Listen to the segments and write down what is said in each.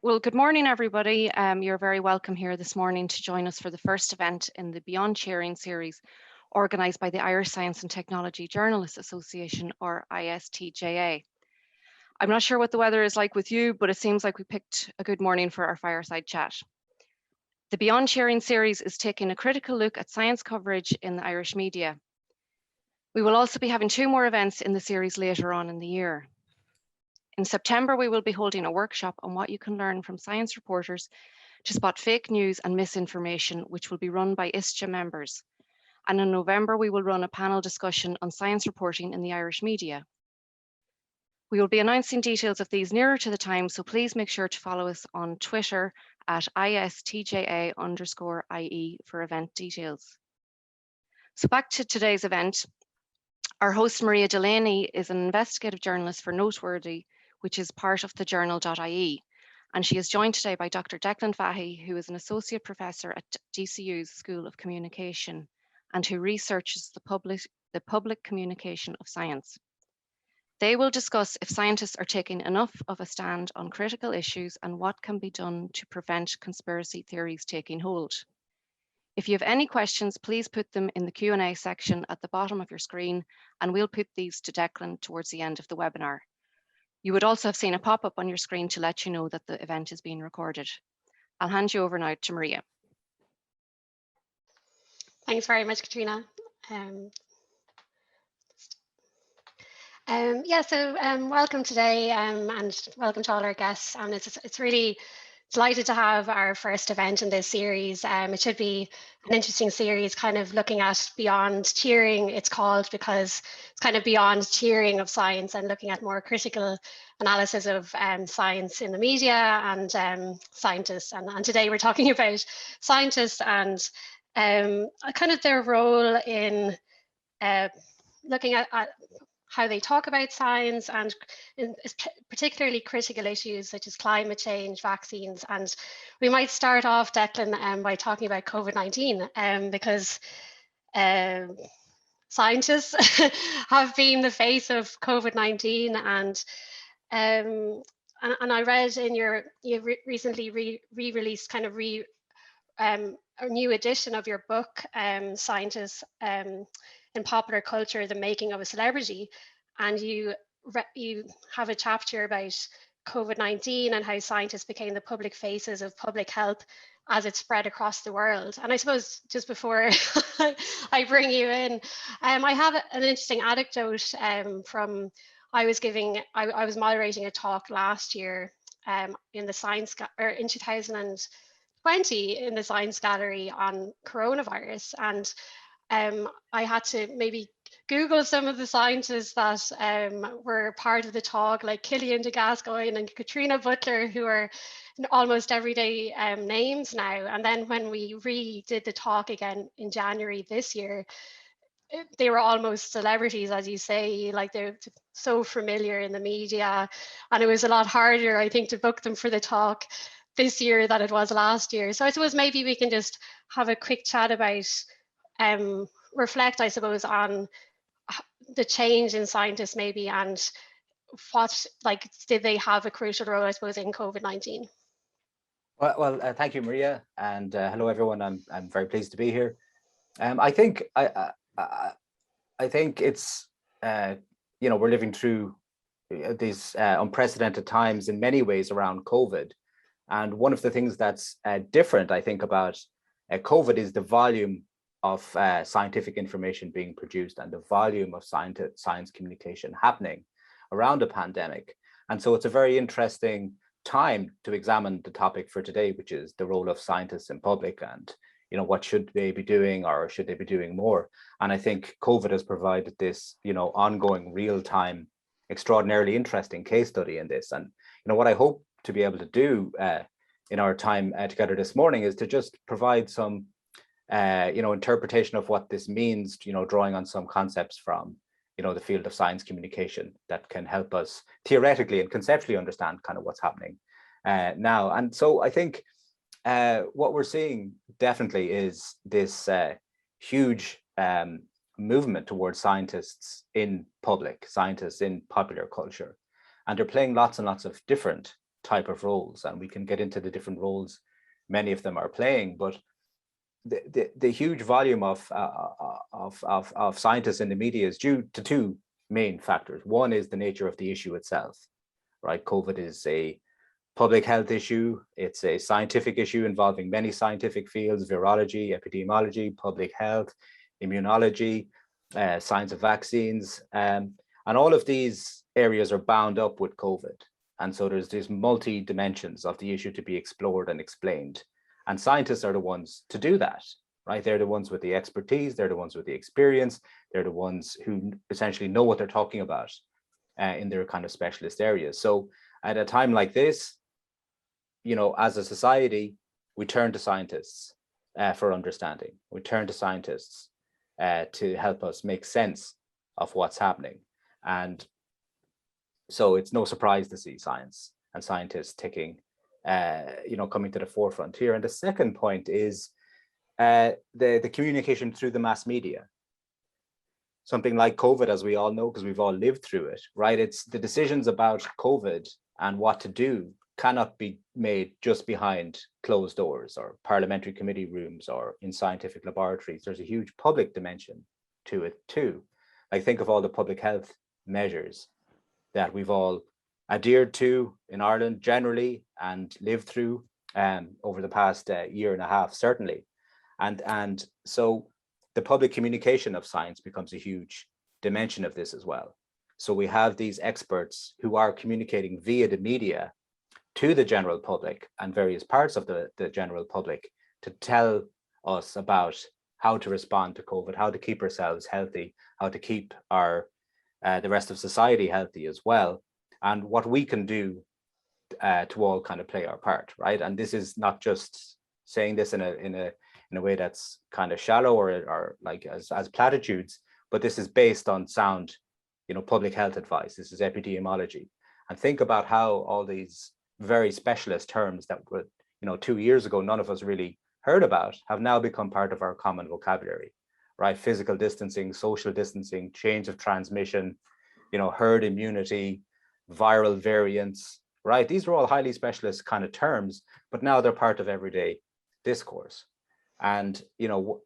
Well, good morning, everybody. You're very welcome here this morning to join us for the first event in the Beyond Cheering series, organised by the Irish Science and Technology Journalists Association, or ISTJA. I'm not sure what the weather is like with you, but it seems like we picked a good morning for our fireside chat. The Beyond Cheering series is taking a critical look at science coverage in the Irish media. We will also be having two more events in the series later on in the year. In September, we will be holding a workshop on what you can learn from science reporters to spot fake news and misinformation, which will be run by ISTJA members. And in November, we will run a panel discussion on science reporting in the Irish media. We will be announcing details of these nearer to the time, so please make sure to follow us on Twitter at ISTJA_IE for event details. So back to today's event. Our host, Maria Delaney, is an investigative journalist for Noteworthy, which is part of the journal.ie. And she is joined today by Dr. Declan Fahey, who is an associate professor at DCU's School of Communication and who researches the public communication of science. They will discuss if scientists are taking enough of a stand on critical issues and what can be done to prevent conspiracy theories taking hold. If you have any questions, please put them in the Q&A section at the bottom of your screen, and we'll put these to Declan towards the end of the webinar. You would also have seen a pop-up on your screen to let you know that the event is being recorded. I'll hand you over now to Maria. Thanks very much, Katrina. Welcome today and welcome to all our guests. And it's really delighted to have our first event in this series. It should be an interesting series, kind of looking at beyond cheering, it's called, because it's kind of beyond cheering of science and looking at more critical analysis of science in the media and scientists. And today we're talking about scientists and kind of their role in looking at how they talk about science and particularly critical issues such as climate change, vaccines. And we might start off, Declan, by talking about COVID-19 because scientists have been the face of COVID-19 and I read in you recently re-released kind of a new edition of your book, Scientists in Popular Culture, The Making of a Celebrity, and you have a chapter about COVID-19 and how scientists became the public faces of public health as it spread across the world. And I suppose just before I bring you in, I have an interesting anecdote from I was moderating a talk last year in the science in 2020 in the Science Gallery on coronavirus, and I had to maybe Google some of the scientists that were part of the talk, like Killian de Gascoigne and Katrina Butler, who are almost everyday names now. And then when we redid the talk again in January this year, they were almost celebrities, as you say, like they're so familiar in the media. And it was a lot harder, I think, to book them for the talk this year than it was last year. So I suppose maybe we can just have a quick chat about reflect, I suppose, on the change in scientists maybe and what, like, did they have a crucial role, I suppose, in COVID-19? Well, thank you, Maria, and hello, everyone. I'm very pleased to be here. I think it's we're living through these unprecedented times in many ways around COVID, and one of the things that's different, I think, about COVID is the volume of scientific information being produced and the volume of science communication happening around a pandemic. And so it's a very interesting time to examine the topic for today, which is the role of scientists in public and, what should they be doing or should they be doing more? And I think COVID has provided this, ongoing real-time, extraordinarily interesting case study in this. And, what I hope to be able to do in our time together this morning is to just provide some interpretation of what this means, drawing on some concepts from, the field of science communication that can help us theoretically and conceptually understand kind of what's happening now. And so I think what we're seeing definitely is this huge movement towards scientists in public, scientists in popular culture, and they're playing lots and lots of different type of roles, and we can get into the different roles many of them are playing. But the huge volume of scientists in the media is due to two main factors. One is the nature of the issue itself, right? COVID is a public health issue. It's a scientific issue involving many scientific fields: virology, epidemiology, public health, immunology, science of vaccines. And all of these areas are bound up with COVID. And so there's these multi dimensions of the issue to be explored and explained. And scientists are the ones to do that, right? They're the ones with the expertise, they're the ones with the experience, they're the ones who essentially know what they're talking about in their kind of specialist areas. So at a time like this, you know, as a society, we turn to scientists for understanding. We turn to scientists to help us make sense of what's happening. And so it's no surprise to see science and scientists taking, you know, coming to the forefront here. And the second point is the communication through the mass media. Something like COVID, as we all know, because we've all lived through it, right? It's the decisions about COVID and what to do cannot be made just behind closed doors or parliamentary committee rooms or in scientific laboratories. There's a huge public dimension to it too. I think of all the public health measures that we've all adhered to in Ireland generally and lived through over the past year and a half, certainly. And so the public communication of science becomes a huge dimension of this as well. So we have these experts who are communicating via the media to the general public and various parts of the general public to tell us about how to respond to COVID, how to keep ourselves healthy, how to keep our the rest of society healthy as well, and what we can do to all kind of play our part, right? And this is not just saying this in a way that's kind of shallow or like as platitudes, but this is based on sound, you know, public health advice. This is epidemiology. And think about how all these very specialist terms that were, you know, 2 years ago none of us really heard about have now become part of our common vocabulary, right? Physical distancing, social distancing, change of transmission, you know, herd immunity, viral variants, right? These are all highly specialist kind of terms, but now they're part of everyday discourse. And, you know,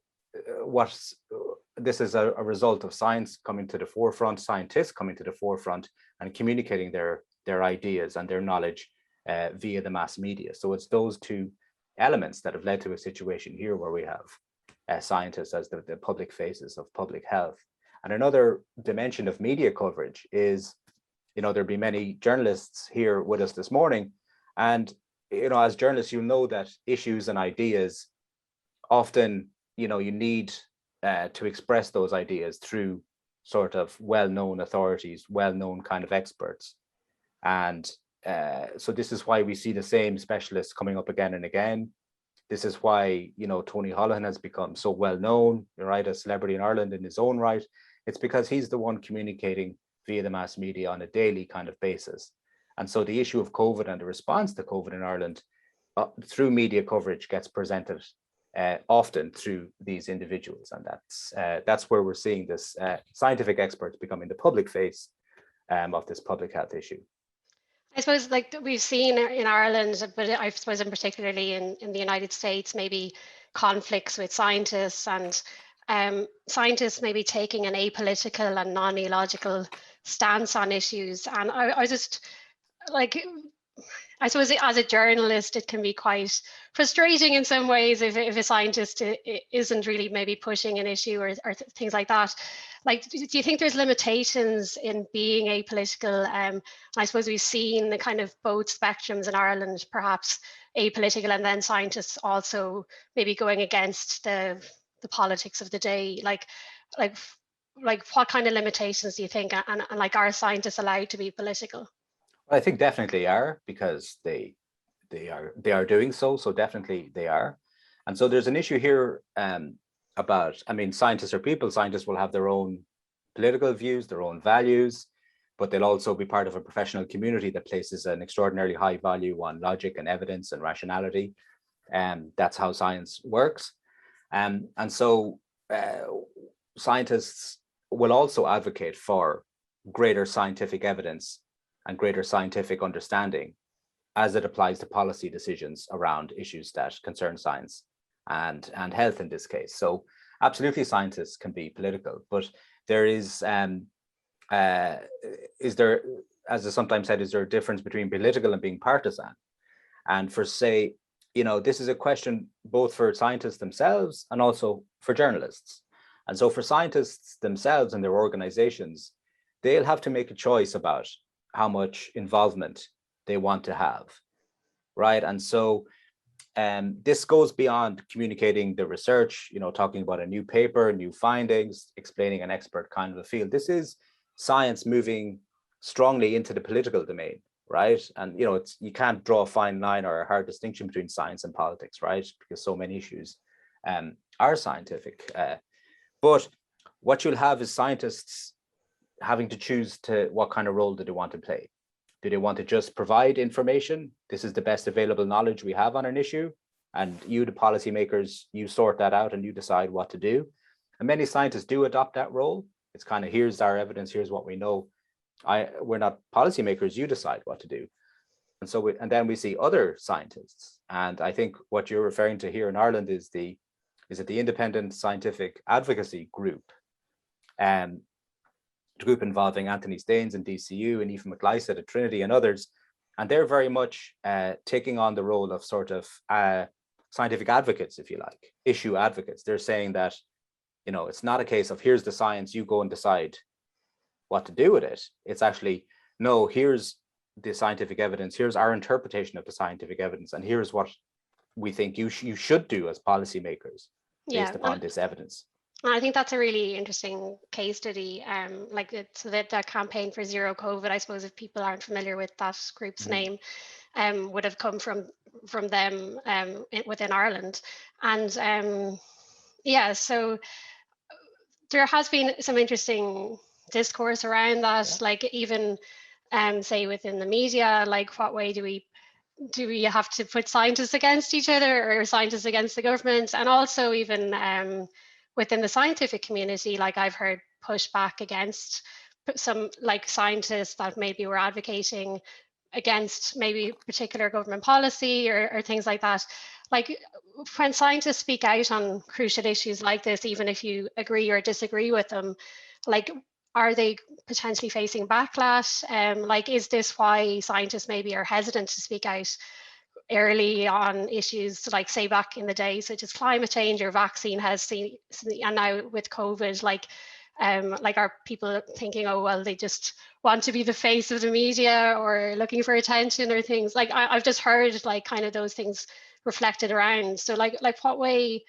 this is a result of science coming to the forefront, scientists coming to the forefront and communicating their ideas and their knowledge via the mass media. So it's those two elements that have led to a situation here where we have scientists as the public faces of public health. And another dimension of media coverage is, you know, there'll be many journalists here with us this morning. And, you know, as journalists, you'll know that issues and ideas often, you know, you need to express those ideas through sort of well-known authorities, well-known kind of experts. And so this is why we see the same specialists coming up again and again. This is why, you know, Tony Holohan has become so well known, right, a celebrity in Ireland in his own right. It's because he's the one communicating via the mass media on a daily kind of basis. And so the issue of COVID and the response to COVID in Ireland through media coverage gets presented often through these individuals. And that's where we're seeing this scientific experts becoming the public face of this public health issue. I suppose like we've seen in Ireland, but I suppose in particularly in the United States, maybe conflicts with scientists and scientists maybe taking an apolitical and non-ideological stance on issues. And I just like, I suppose as a journalist, it can be quite frustrating in some ways if a scientist isn't really maybe pushing an issue or things like that. Like, do you think there's limitations in being apolitical? I suppose we've seen the kind of both spectrums in Ireland, perhaps apolitical, and then scientists also maybe going against the politics of the day. Like what kind of limitations do you think? And like, are scientists allowed to be political? I think definitely they are, because they are doing so. So definitely they are. And so there's an issue here about, I mean, scientists are people. Scientists will have their own political views, their own values, but they'll also be part of a professional community that places an extraordinarily high value on logic and evidence and rationality. And that's how science works. And so scientists will also advocate for greater scientific evidence and greater scientific understanding as it applies to policy decisions around issues that concern science and health in this case. So absolutely, scientists can be political, but there is there, as I sometimes said, is there a difference between political and being partisan? And for, say, this is a question both for scientists themselves and also for journalists. And so for scientists themselves and their organizations, they'll have to make a choice about how much involvement they want to have, right? And so this goes beyond communicating the research, talking about a new paper, new findings, explaining an expert kind of a field. This is science moving strongly into the political domain, right? And you can't draw a fine line or a hard distinction between science and politics, right? Because so many issues are scientific. But what you'll have is scientists having to choose what kind of role do they want to play. Do they want to just provide information? This is the best available knowledge we have on an issue, and you, the policymakers, you sort that out and you decide what to do. And many scientists do adopt that role. It's kind of, here's our evidence, here's what we know. We're not policymakers, you decide what to do. And so then we see other scientists. And I think what you're referring to here in Ireland is the Independent Scientific Advocacy Group, the group involving Anthony Staines in DCU and Aoife McLysaght at Trinity and others. And they're very much taking on the role of sort of scientific advocates, if you like, issue advocates. They're saying that, it's not a case of here's the science, you go and decide what to do with it. It's actually, no, here's the scientific evidence, here's our interpretation of the scientific evidence, and here's what we think you should do as policymakers based upon this evidence. I think that's a really interesting case study. So that campaign for Zero COVID, I suppose if people aren't familiar with that group's name, would have come from them within Ireland. And so there has been some interesting discourse around that, like even say within the media, like what way do we have to put scientists against each other or scientists against the government? And also even within the scientific community, like I've heard pushback against some like scientists that maybe were advocating against maybe particular government policy or things like that. Like when scientists speak out on crucial issues like this, even if you agree or disagree with them, like are they potentially facing backlash? Like, is this why scientists maybe are hesitant to speak out early on issues, like say back in the day, such as climate change or vaccine and now with COVID, like are people thinking, oh, well, they just want to be the face of the media or looking for attention or things like I've just heard like kind of those things reflected around. So like what way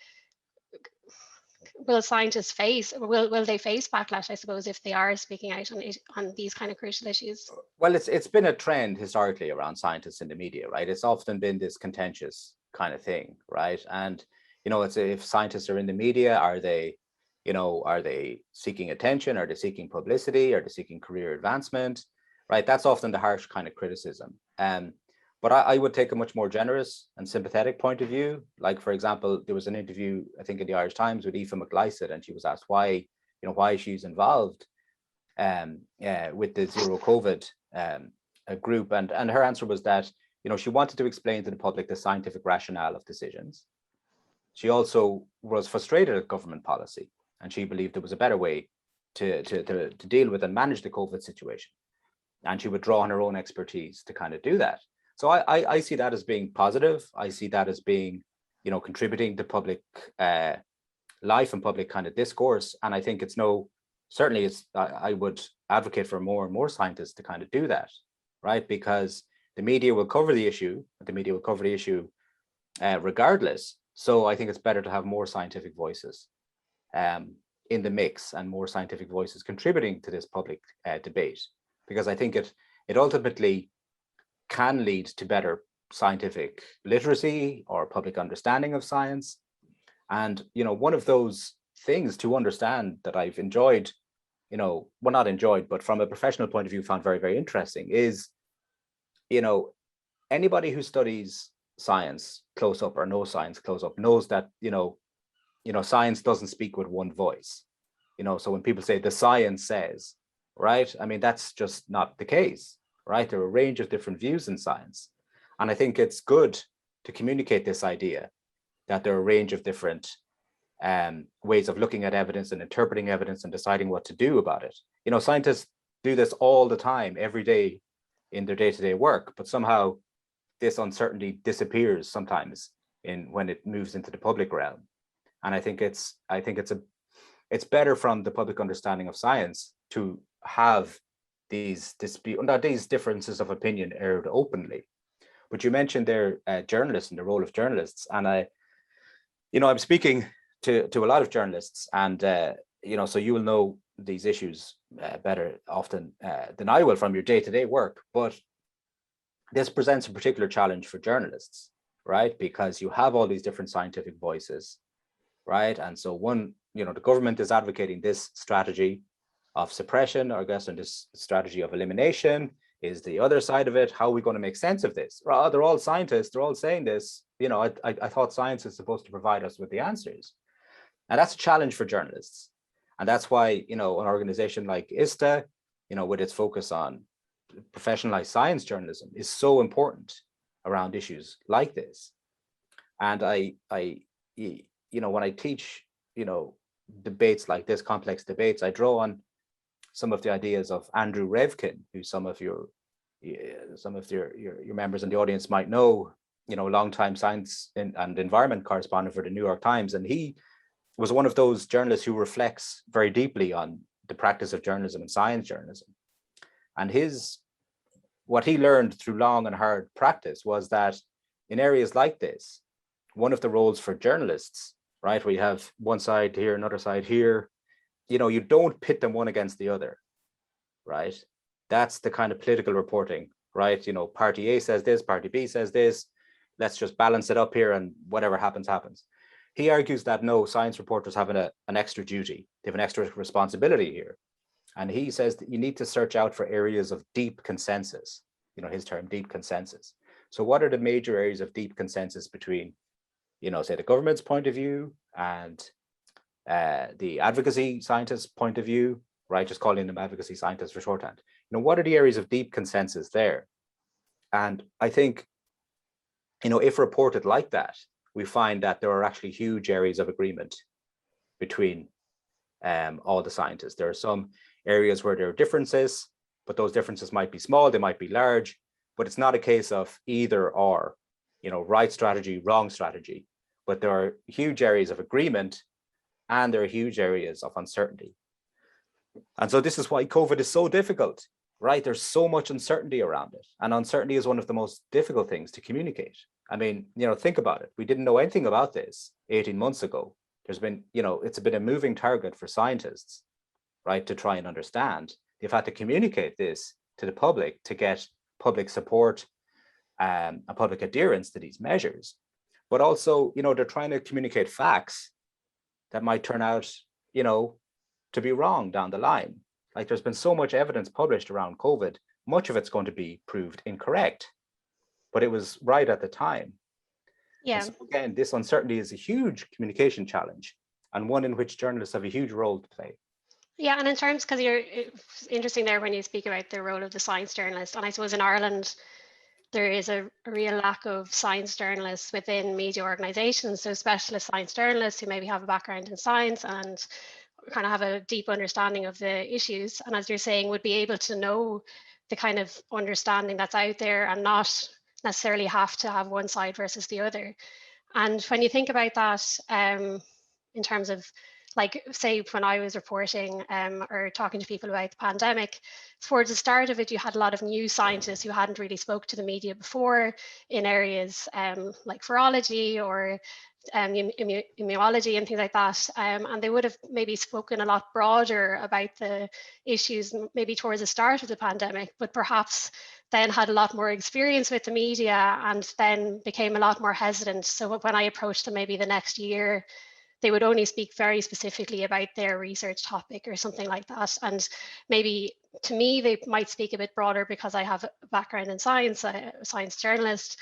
will scientists face, will they face backlash, I suppose, if they are speaking out on these kind of crucial issues? Well, it's been a trend historically around scientists in the media, right? It's often been this contentious kind of thing, right? And it's if scientists are in the media, are they seeking attention? Are they seeking publicity? Are they seeking career advancement? Right? That's often the harsh kind of criticism. But I would take a much more generous and sympathetic point of view. Like, for example, there was an interview, I think in the Irish Times with Aoife McLysaght, and she was asked why she's involved with the Zero COVID group. And her answer was that, she wanted to explain to the public the scientific rationale of decisions. She also was frustrated at government policy, and she believed there was a better way to deal with and manage the COVID situation. And she would draw on her own expertise to kind of do that. So I see that as being positive. I see that as being, contributing to public life and public kind of discourse. And I think I would advocate for more and more scientists to kind of do that, right? Because the media will cover the issue, regardless. So I think it's better to have more scientific voices in the mix and more scientific voices contributing to this public debate, because I think it ultimately can lead to better scientific literacy or public understanding of science. And, one of those things to understand that I've enjoyed, well, not enjoyed, but from a professional point of view, found very, very interesting is, anybody who studies science close up or knows science close up knows that, science doesn't speak with one voice. So when people say the science says, right, I mean, that's just not the case. Right, there are a range of different views in science, And I think it's good to communicate this idea that there are a range of different ways of looking at evidence and interpreting evidence and deciding what to do about it. You know, scientists do this all the time, every day in their day-to-day work, but somehow this uncertainty disappears sometimes when it moves into the public realm. And I think it's better from the public understanding of science to have these differences of opinion aired openly. But you mentioned there journalists and the role of journalists, and I'm speaking to a lot of journalists, and so you will know these issues better often than I will from your day-to-day work. But this presents a particular challenge for journalists, right? Because you have all these different scientific voices, right? And so the government is advocating this strategy of suppression, or I guess, and this strategy of elimination is the other side of it. How are we going to make sense of this? Well, they're all scientists, they're all saying this. I thought science is supposed to provide us with the answers. And that's a challenge for journalists. And that's why, an organization like ISTA, with its focus on professionalized science journalism, is so important around issues like this. And when I teach, debates like this, complex debates, I draw on some of the ideas of Andrew Revkin, who some of your members in the audience might know, longtime science and environment correspondent for the New York Times. And he was one of those journalists who reflects very deeply on the practice of journalism and science journalism. And what he learned through long and hard practice was that in areas like this, one of the roles for journalists, right, where you have one side here, another side here, you don't pit them one against the other, right? That's the kind of political reporting, right? Party A says this, party B says this, let's just balance it up here and whatever happens, happens. He argues that no, science reporters have an extra duty, they have an extra responsibility here. And he says that you need to search out for areas of deep consensus, his term, deep consensus. So what are the major areas of deep consensus between, say the government's point of view and the advocacy scientists' point of view, right? Just calling them advocacy scientists for shorthand. What are the areas of deep consensus there? And I think, if reported like that, we find that there are actually huge areas of agreement between all the scientists. There are some areas where there are differences, but those differences might be small, they might be large, but it's not a case of either or, right strategy, wrong strategy. But there are huge areas of agreement and there are huge areas of uncertainty. And so this is why COVID is so difficult, right? There's so much uncertainty around it. And uncertainty is one of the most difficult things to communicate. I mean, think about it. We didn't know anything about this 18 months ago. There's been, it's been a moving target for scientists, right, to try and understand. They've had to communicate this to the public to get public support and public adherence to these measures. But also, they're trying to communicate facts that might turn out, to be wrong down the line. Like there's been so much evidence published around COVID, much of it's going to be proved incorrect, but it was right at the time. Yeah. So again, this uncertainty is a huge communication challenge and one in which journalists have a huge role to play. Yeah, and in terms, because it's interesting there when you speak about the role of the science journalist, and I suppose in Ireland, there is a real lack of science journalists within media organizations. So specialist science journalists who maybe have a background in science and kind of have a deep understanding of the issues. And as you're saying, would be able to know the kind of understanding that's out there and not necessarily have to have one side versus the other. And when you think about that, in terms of, like, say, when I was reporting or talking to people about the pandemic, towards the start of it, you had a lot of new scientists who hadn't really spoke to the media before in areas like virology or immunology and things like that. And they would have maybe spoken a lot broader about the issues maybe towards the start of the pandemic, but perhaps then had a lot more experience with the media and then became a lot more hesitant. So when I approached them maybe the next year, they would only speak very specifically about their research topic or something like that. And maybe to me, they might speak a bit broader because I have a background in science, a science journalist.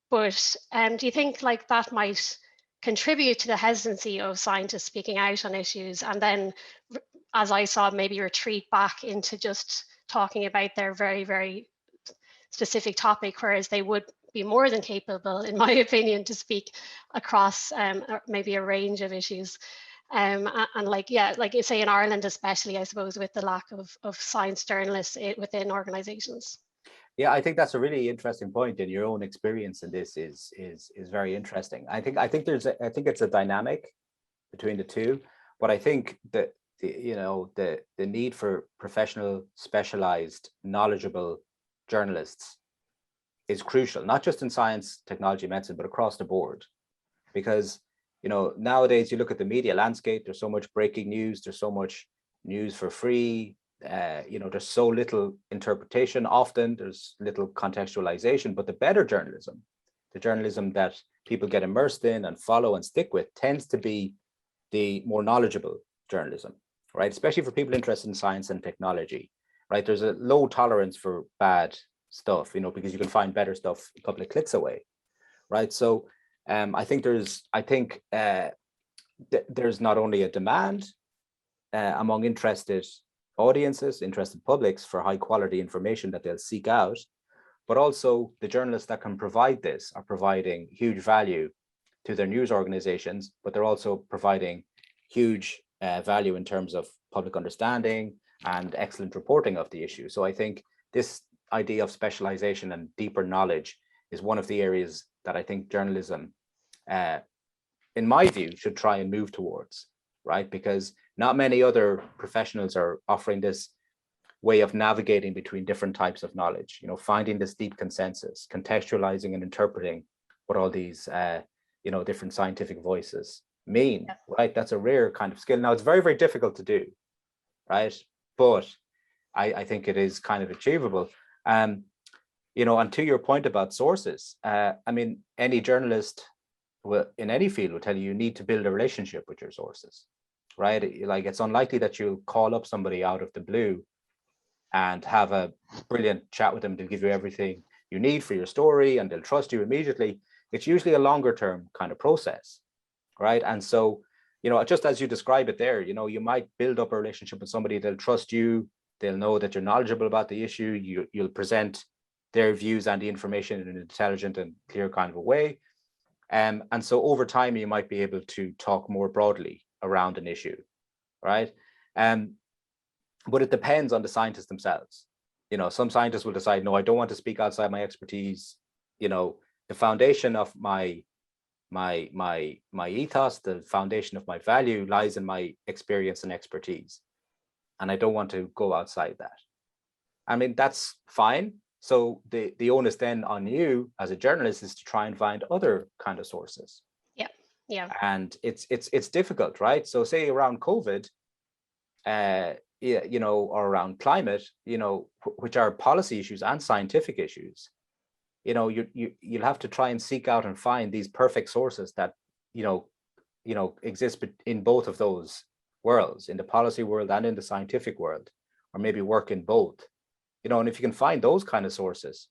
But do you think like that might contribute to the hesitancy of scientists speaking out on issues? And then, as I saw, maybe retreat back into just talking about their very, very specific topic, whereas they would be more than capable, in my opinion, to speak across maybe a range of issues. And like, yeah, like you say in Ireland, especially, I suppose, with the lack of science journalists within organizations. Yeah, I think that's a really interesting point, and your own experience in this is very interesting. I think I think it's a dynamic between the two, but I think that the need for professional, specialized, knowledgeable journalists is crucial, not just in science, technology, medicine, but across the board. Because nowadays you look at the media landscape, there's so much breaking news, there's so much news for free, there's so little interpretation, often there's little contextualization, but the better journalism, the journalism that people get immersed in and follow and stick with, tends to be the more knowledgeable journalism, right? Especially for people interested in science and technology, right? There's a low tolerance for bad stuff, because you can find better stuff a couple of clicks away, right? So I think there's not only a demand among interested audiences, interested publics for high quality information that they'll seek out, but also the journalists that can provide this are providing huge value to their news organizations, but they're also providing huge value in terms of public understanding and excellent reporting of the issue. So I think this idea of specialization and deeper knowledge is one of the areas that I think journalism, in my view, should try and move towards, right? Because not many other professionals are offering this way of navigating between different types of knowledge, finding this deep consensus, contextualizing and interpreting what all these, different scientific voices mean, right? That's a rare kind of skill. Now, it's very, very difficult to do, right? But I think it is kind of achievable. And to your point about sources, any journalist in any field will tell you need to build a relationship with your sources, right? Like, it's unlikely that you'll call up somebody out of the blue and have a brilliant chat with them to give you everything you need for your story and they'll trust you immediately. It's usually a longer term kind of process, right? And so, just as you describe it there, you might build up a relationship with somebody, they'll trust you, they'll know that you're knowledgeable about the issue, you'll present their views and the information in an intelligent and clear kind of a way. And so over time, you might be able to talk more broadly around an issue, right? But it depends on the scientists themselves. Some scientists will decide, no, I don't want to speak outside my expertise. The foundation of my ethos, the foundation of my value lies in my experience and expertise. And I don't want to go outside that. That's fine. So the onus then on you as a journalist is to try and find other kind of sources. Yeah. And it's difficult, right? So say around COVID, or around climate, which are policy issues and scientific issues, you'll have to try and seek out and find these perfect sources that, exist in both of those worlds, in the policy world and in the scientific world, or maybe work in both. And if you can find those kind of sources,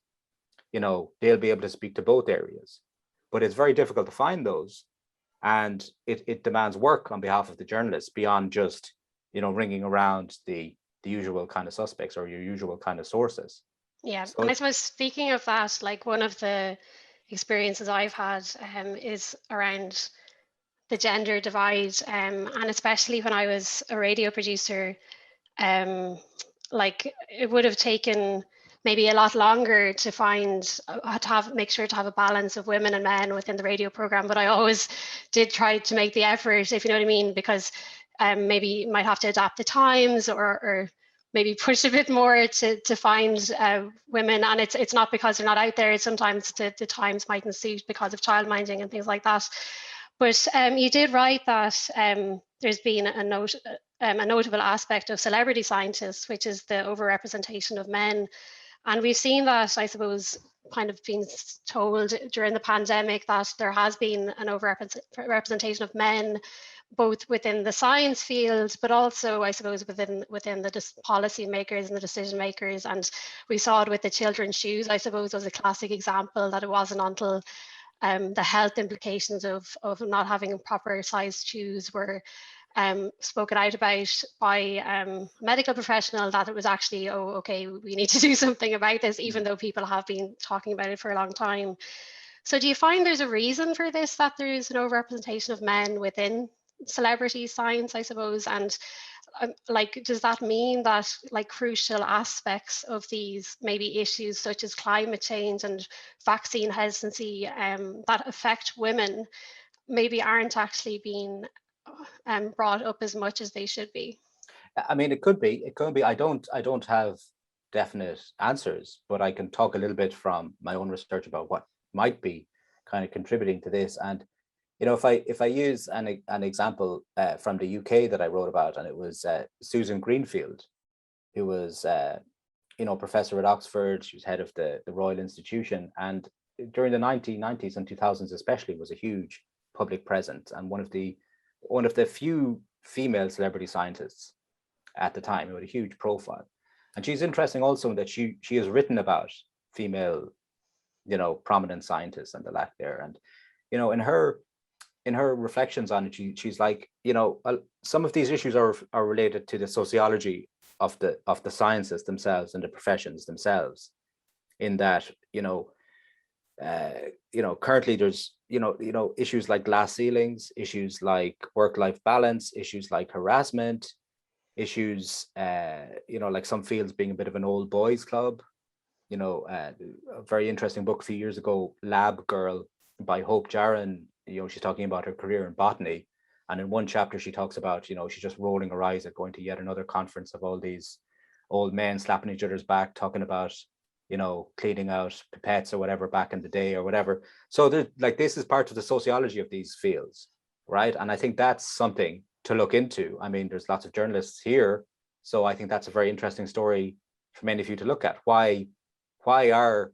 they'll be able to speak to both areas. But it's very difficult to find those. And it demands work on behalf of the journalists beyond just, ringing around the usual kind of suspects or your usual kind of sources. Yeah. So, and I suppose speaking of that, like one of the experiences I've had is around the gender divide. And especially when I was a radio producer, like it would have taken maybe a lot longer to make sure to have a balance of women and men within the radio program. But I always did try to make the effort, if you know what I mean, because maybe you might have to adapt the times or maybe push a bit more to find women. And it's not because they're not out there. Sometimes the times mightn't suit because of childminding and things like that. But you did write that there's been a notable aspect of celebrity scientists, which is the overrepresentation of men. And we've seen that, I suppose, kind of being told during the pandemic that there has been an overrepresentation of men, both within the science field, but also, I suppose, within the policy makers and the decision makers. And we saw it with the children's shoes, I suppose, was a classic example, that it wasn't until the health implications of not having proper sized shoes were spoken out about by a medical professional, that it was actually, oh, okay, we need to do something about this, even though people have been talking about it for a long time. So do you find there's a reason for this, that there's an overrepresentation of men within celebrity science, I suppose? And like, does that mean that like crucial aspects of these maybe issues such as climate change and vaccine hesitancy that affect women maybe aren't actually being brought up as much as they should be? I mean, it could be. It could be. I don't have definite answers, but I can talk a little bit from my own research about what might be kind of contributing to this. And you know, if I use an example from the UK that I wrote about, and it was Susan Greenfield, who was you know, professor at Oxford. She was head of the Royal Institution, and during the 1990s and 2000s especially was a huge public presence, and one of the few female celebrity scientists at the time who had a huge profile. And she's interesting also in that she has written about female, you know, prominent scientists and the lack there. And you know, in her reflections on it, she's like, you know, some of these issues are related to the sociology of the sciences themselves and the professions themselves, in that, you know, currently there's, you know, issues like glass ceilings, issues like work-life balance, issues like harassment, issues, you know, like some fields being a bit of an old boys club. You know, a very interesting book a few years ago, Lab Girl by Hope Jaron. You know, she's talking about her career in botany. And in one chapter, she talks about, you know, she's just rolling her eyes at going to yet another conference of all these old men slapping each other's back, talking about, you know, cleaning out pipettes or whatever back in the day or whatever. So like, this is part of the sociology of these fields, right? And I think that's something to look into. I mean, there's lots of journalists here, so I think that's a very interesting story for many of you to look at. Why are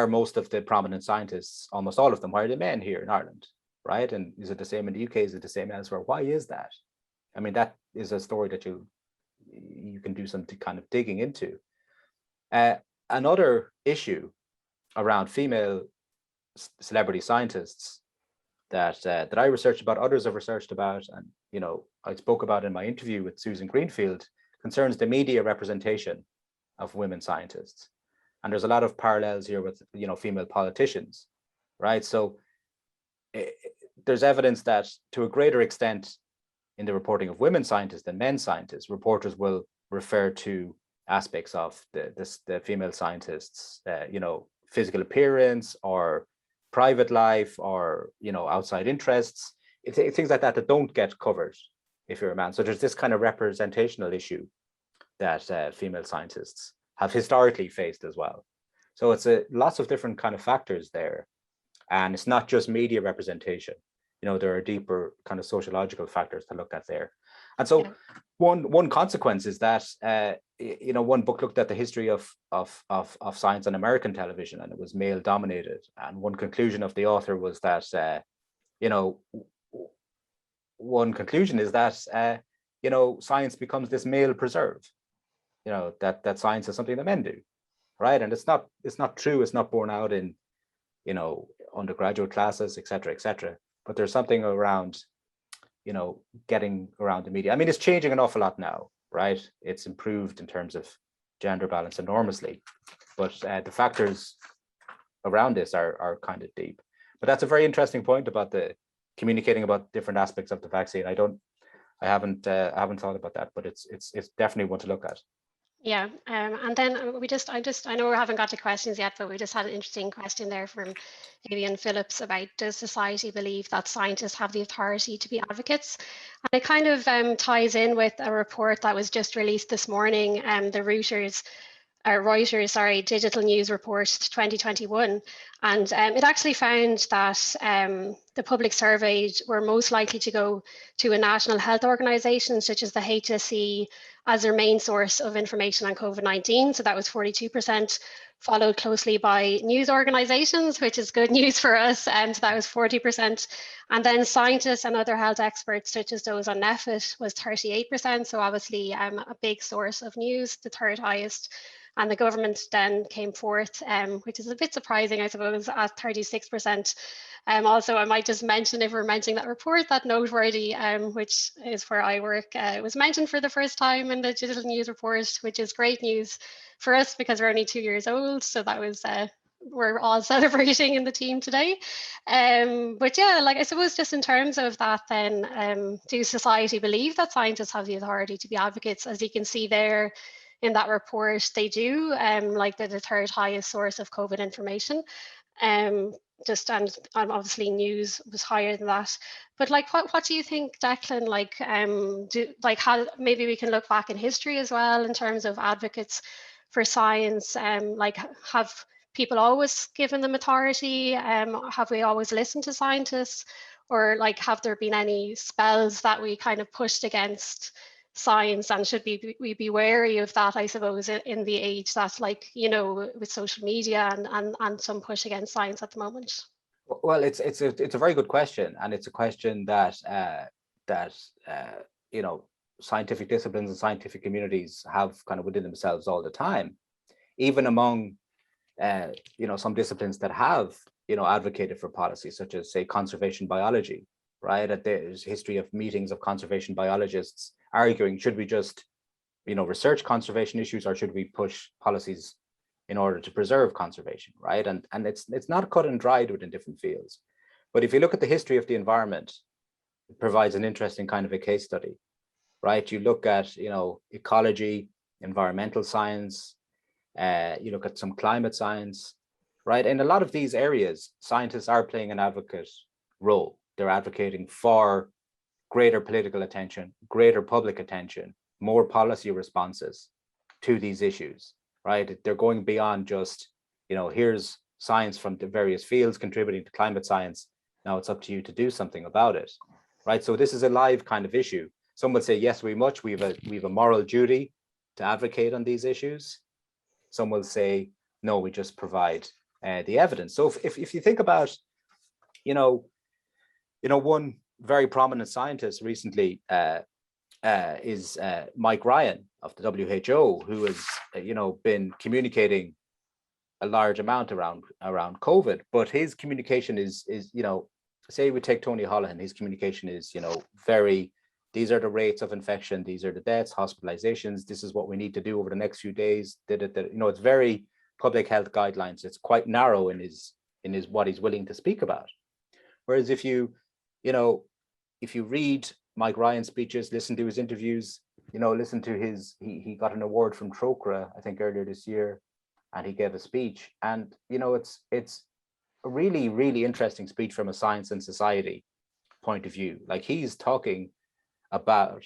most of the prominent scientists, almost all of them, why are they men here in Ireland, right? And is it the same in the UK? Is it the same elsewhere? Why is that? I mean, that is a story that you can do some kind of digging into. Another issue around female celebrity scientists that I researched about, others have researched about, and you know, I spoke about in my interview with Susan Greenfield, concerns the media representation of women scientists. And there's a lot of parallels here with, you know, female politicians, right? So there's evidence that to a greater extent in the reporting of women scientists than men scientists, reporters will refer to aspects of the female scientists, you know, physical appearance or private life or, you know, outside interests, things like that don't get covered if you're a man. So there's this kind of representational issue that female scientists have historically faced as well. So it's lots of different kind of factors there. And it's not just media representation. You know, there are deeper kind of sociological factors to look at there. And so one consequence is that, you know, one book looked at the history of science on American television, and it was male dominated. And one conclusion of the author was that, you know, one conclusion is that, you know, science becomes this male preserve, you know, that science is something that men do, right? And it's not true. It's not borne out in, you know, undergraduate classes, et cetera, but there's something around, you know, getting around the media. I mean, it's changing an awful lot now, right? It's improved in terms of gender balance enormously, but the factors around this are kind of deep. But that's a very interesting point about the communicating about different aspects of the vaccine. I haven't thought about that, but it's definitely one to look at. Yeah, and then I know we haven't got to questions yet, but we just had an interesting question there from Avian Phillips about, does society believe that scientists have the authority to be advocates? And it kind of ties in with a report that was just released this morning, the Reuters Digital News Report 2021, and it actually found that the public surveyed were most likely to go to a national health organisation such as the HSE as their main source of information on COVID-19. So that was 42%, followed closely by news organisations, which is good news for us, and so that was 40%. And then scientists and other health experts, such as those on NPHET, was 38%. So obviously a big source of news, the third highest. And the government then came fourth, which is a bit surprising, I suppose, at 36%. Also, I might just mention, if we're mentioning that report, that Noteworthy, which is where I work, was mentioned for the first time in the Digital News Report, which is great news for us because we're only 2 years old. So that was, we're all celebrating in the team today. But yeah, like I suppose just in terms of that then, do society believe that scientists have the authority to be advocates? As you can see there in that report, they do, like they're the third highest source of COVID information. Just and obviously news was higher than that. But like, what do you think, Declan? Like, how maybe we can look back in history as well in terms of advocates for science. Like, have people always given them authority? Have we always listened to scientists, or like, have there been any spells that we kind of pushed against science, and should we be wary of that, I suppose, in the age that's, like, you know, with social media and some push against science at the moment? Well, it's a very good question, and it's a question that you know, scientific disciplines and scientific communities have kind of within themselves all the time, even among you know, some disciplines that have, you know, advocated for policy, such as, say, conservation biology, right? There's history of meetings of conservation biologists arguing, should we just, you know, research conservation issues, or should we push policies in order to preserve conservation, right? And it's not cut and dried within different fields. But if you look at the history of the environment, it provides an interesting kind of a case study, right? You look at, you know, ecology, environmental science, you look at some climate science, right? In a lot of these areas, scientists are playing an advocate role. They're advocating for greater political attention, greater public attention, more policy responses to these issues, right? They're going beyond just, you know, here's science from the various fields contributing to climate science. Now it's up to you to do something about it, right? So this is a live kind of issue. Some would say, yes, we have a moral duty to advocate on these issues. Some will say, no, we just provide the evidence. So if you think about, you know, one very prominent scientist recently is Mike Ryan of the WHO, who has, you know, been communicating a large amount around COVID, but his communication is, you know, say we take Tony Holohan, his communication is, you know, very, these are the rates of infection, these are the deaths, hospitalizations, this is what we need to do over the next few days. You know, it's very public health guidelines. It's quite narrow in his what he's willing to speak about. Whereas if you read Mike Ryan's speeches, listen to his interviews, you know, listen to his, he got an award from Trócaire, I think earlier this year, and he gave a speech. And, you know, it's a really, really interesting speech from a science and society point of view. Like, he's talking about,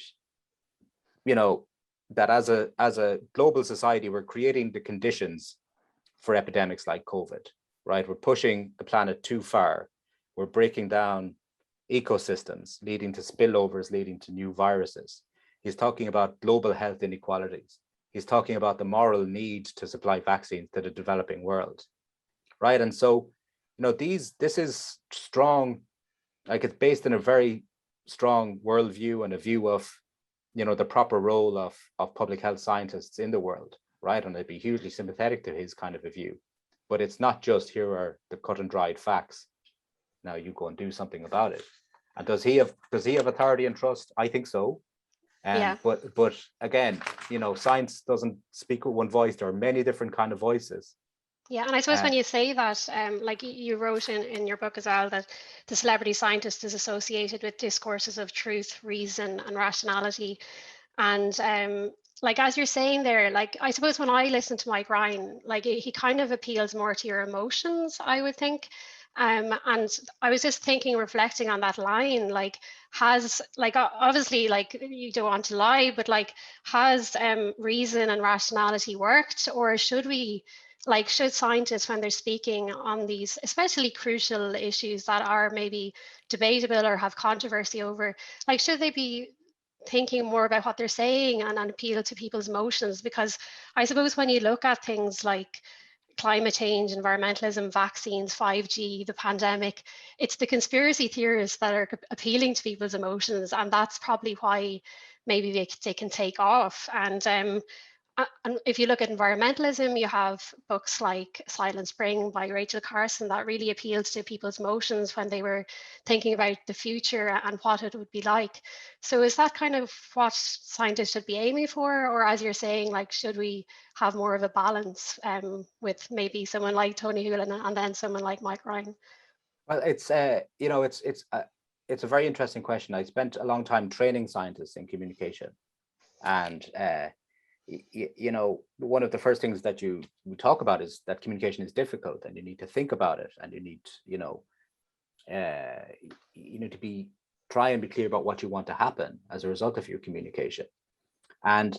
you know, that as a global society, we're creating the conditions for epidemics like COVID, right? We're pushing the planet too far. We're breaking down ecosystems, leading to spillovers, leading to new viruses. He's talking about global health inequalities. He's talking about the moral need to supply vaccines to the developing world, right? And so, you know, this is strong, like, it's based in a very strong worldview and a view of, you know, the proper role of public health scientists in the world, right? And I'd be hugely sympathetic to his kind of a view. But it's not just, here are the cut and dried facts, now you go and do something about it. And does he have authority and trust? I think so. Yeah. But again, you know, science doesn't speak with one voice. There are many different kind of voices. Yeah, and I suppose when you say that, like you wrote in your book as well, that the celebrity scientist is associated with discourses of truth, reason, and rationality. And like, as you're saying there, like, I suppose when I listen to Mike Ryan, like, he kind of appeals more to your emotions, I would think. And I was just thinking, reflecting on that line, like, obviously, like, you don't want to lie, but like, has reason and rationality worked, or should scientists, when they're speaking on these especially crucial issues that are maybe debatable or have controversy over, like, should they be thinking more about what they're saying and appeal to people's emotions? Because I suppose when you look at things like climate change, environmentalism, vaccines, 5G, the pandemic, it's the conspiracy theorists that are appealing to people's emotions, and that's probably why maybe they can take off. And And if you look at environmentalism, you have books like Silent Spring by Rachel Carson that really appealed to people's emotions when they were thinking about the future and what it would be like. So is that kind of what scientists should be aiming for? Or as you're saying, like, should we have more of a balance with maybe someone like Tony Holohan and then someone like Mike Ryan? Well, it's you know, it's a very interesting question. I spent a long time training scientists in communication, and you know, one of the first things that we talk about is that communication is difficult, and you need to think about it, and you need, you need to try and be clear about what you want to happen as a result of your communication. And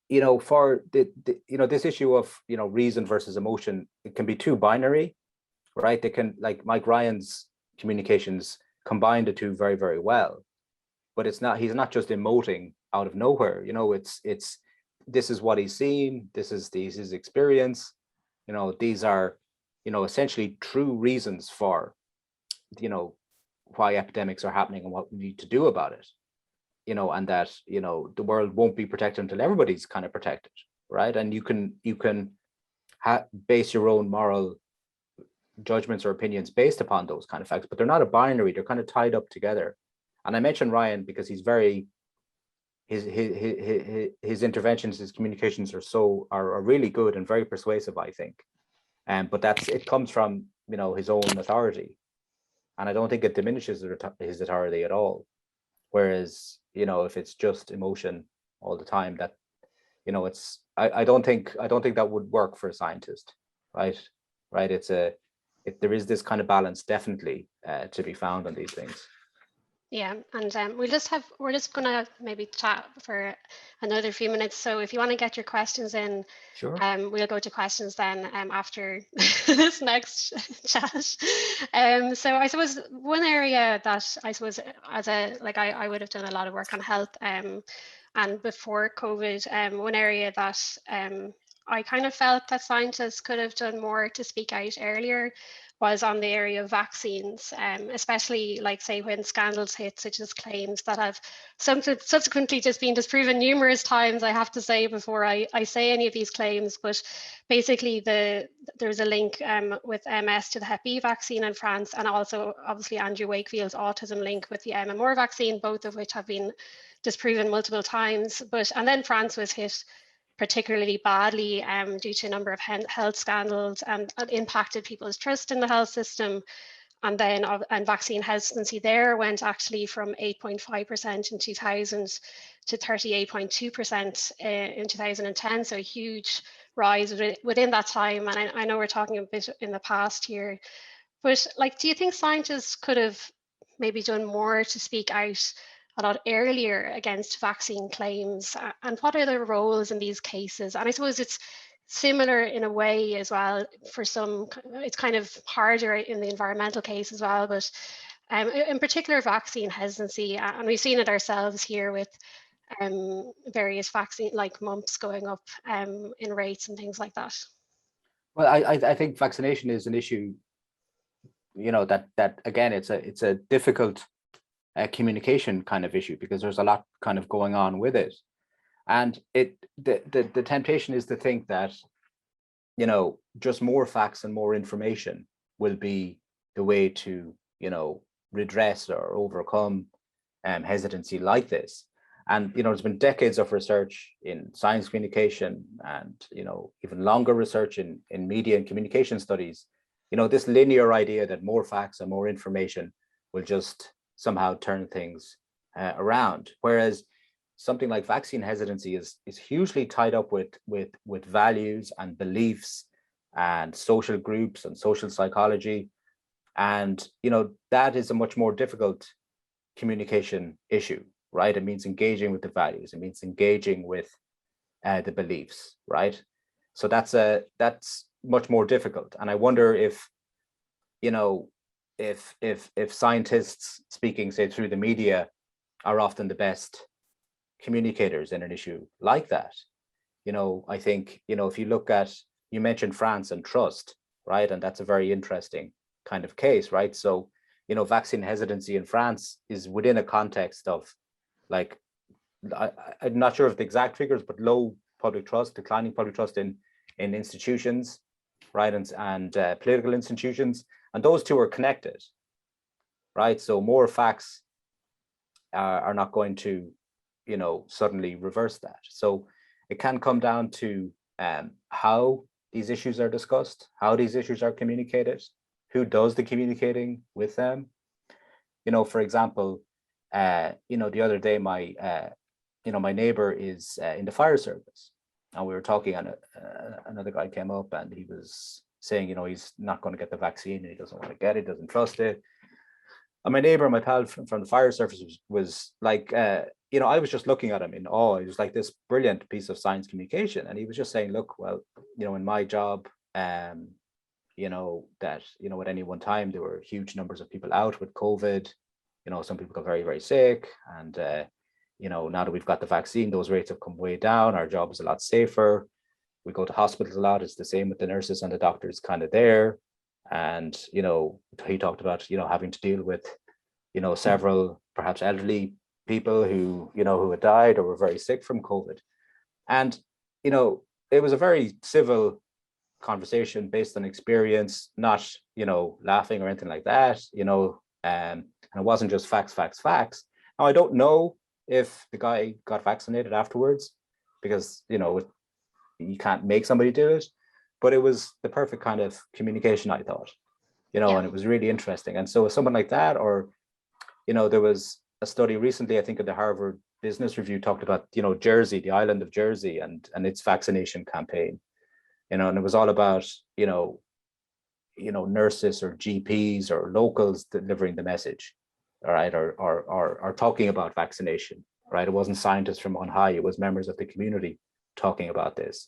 you know, for this issue of reason versus emotion, it can be too binary, right? They can, like Mike Ryan's communications, combine the two very, very well. But he's not just emoting out of nowhere. It's this is what he's seen, this is his experience. These are essentially true reasons for why epidemics are happening and what we need to do about it. And that the world won't be protected until everybody's kind of protected, right? And you can base your own moral judgments or opinions based upon those kind of facts, but they're not a binary. They're kind of tied up together. And I mentioned Ryan because he's very his interventions, his communications are really good and very persuasive, I think. But it comes from his own authority, and I don't think it diminishes his authority at all. Whereas if it's just emotion all the time, that it's I don't think that would work for a scientist, right? There is this kind of balance definitely to be found on these things. Yeah, and we're just gonna maybe chat for another few minutes. So if you want to get your questions in, sure. We'll go to questions then after this next chat. So I suppose one area that I suppose I would have done a lot of work on health and before COVID, one area that I kind of felt that scientists could have done more to speak out earlier was on the area of vaccines, especially like say when scandals hit, such as claims that have subsequently just been disproven numerous times, I have to say, before I say any of these claims. But basically there's a link with MS to the Hep B vaccine in France, and also obviously Andrew Wakefield's autism link with the MMR vaccine, both of which have been disproven multiple times. And then France was hit particularly badly due to a number of health scandals, and impacted people's trust in the health system. And then vaccine hesitancy there went actually from 8.5% in 2000 to 38.2% in 2010. So a huge rise within that time. And I know we're talking a bit in the past here, but do you think scientists could have maybe done more to speak out a lot earlier against vaccine claims, and what are their roles in these cases? And I suppose it's similar in a way as well for some. It's kind of harder in the environmental case as well, but in particular vaccine hesitancy, and we've seen it ourselves here with various vaccine like mumps going up in rates and things like that. Well, I think vaccination is an issue, that again, it's a difficult communication kind of issue, because there's a lot kind of going on with it. And the temptation is to think that just more facts and more information will be the way to redress or overcome hesitancy like this. And there's been decades of research in science communication, and even longer research in media and communication studies. This linear idea that more facts and more information will just somehow turn things around, whereas something like vaccine hesitancy is hugely tied up with values and beliefs and social groups and social psychology, and that is a much more difficult communication issue, right? It means engaging with the values, it means engaging with the beliefs, right? So that's much more difficult. And I wonder if if scientists speaking, say, through the media are often the best communicators in an issue like that. I think, if you look at, you mentioned France and trust, right? And that's a very interesting kind of case, right? So, vaccine hesitancy in France is within a context of like I'm not sure of the exact figures, but low public trust, declining public trust in institutions, right, and political institutions, and those two are connected, right? So more facts are not going to, you know, suddenly reverse that. So it can come down to how these issues are discussed, how these issues are communicated, who does the communicating with them. You know, for example, you know, the other day, my neighbor is in the fire service, and we were talking, and another guy came up and he was saying, you know, he's not going to get the vaccine and he doesn't want to get it, doesn't trust it. And my neighbor, my pal from the fire service was like, you know, I was just looking at him in awe. It was like this brilliant piece of science communication. And he was just saying, look, well, you know, in my job, you know, that, you know, at any one time, there were huge numbers of people out with COVID. You know, some people got very, very sick. And, you know, now that we've got the vaccine, those rates have come way down. Our job is a lot safer. We go to hospitals a lot. It's the same with the nurses and the doctors kind of there. And, you know, he talked about, you know, having to deal with, you know, several perhaps elderly people who, you know, who had died or were very sick from COVID. And, you know, it was a very civil conversation based on experience, not, you know, laughing or anything like that, you know, and it wasn't just facts. Now, I don't know if the guy got vaccinated afterwards, because, you know, you can't make somebody do it, but it was the perfect kind of communication, I thought, you know, and it was really interesting. And so someone like that, or, you know, there was a study recently, I think at the Harvard Business Review, talked about, you know, Jersey, the island of Jersey, and its vaccination campaign, you know, and it was all about, you know, nurses or GPs or locals delivering the message, all right, or talking about vaccination, right? It wasn't scientists from on high, it was members of the community talking about this.